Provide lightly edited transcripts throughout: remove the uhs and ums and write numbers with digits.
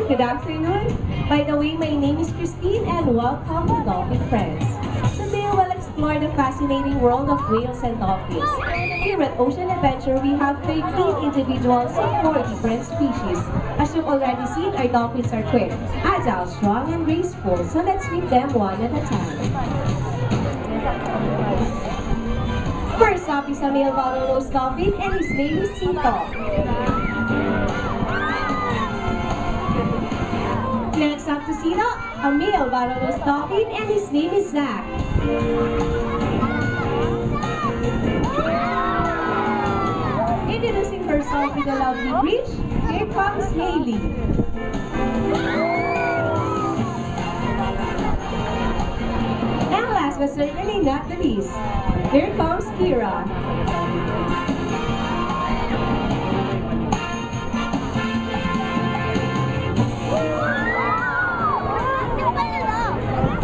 Good afternoon. By the way, my name is Christine and welcome to Dolphin Friends. Today we'll explore the fascinating world of whales and dolphins. Here at Ocean Adventure, we have 13 individuals of 4 different species. As you've already seen, our dolphins are quick, agile, strong, and graceful. So let's meet them one at a time. First up is a male bottlenose dolphin and his name is Sito. Next up to Sito, a male bottlenose dolphin and his name is Zach. Introducing herself with a lovely bridge, here comes Hailey. And last but certainly not the least, here comes Kira.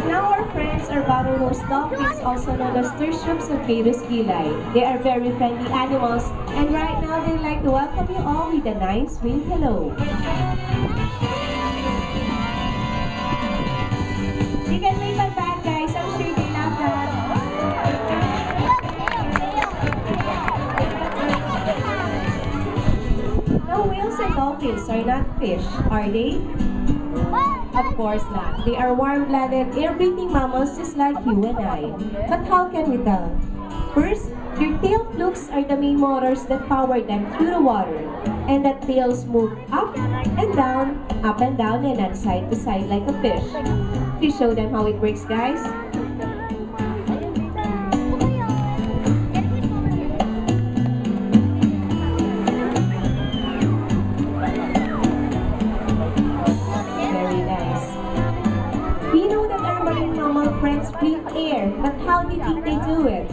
Now our friends are bottlenose dolphins, also known as Tertius sulphatus gili. They are very friendly animals, and right now they'd like to welcome you all with a nice wave hello. You can make a bad guys, I'm sure they love that. No, whales and dolphins are not fish, are they? Of course not. They are warm-blooded, air-breathing mammals just like you and I. But how can we tell? First, their tail flukes are the main motors that power them through the water. And the tails move up and down, and then side to side like a fish. To show them how it works, guys. Friends breathe air, but how do you think they do it?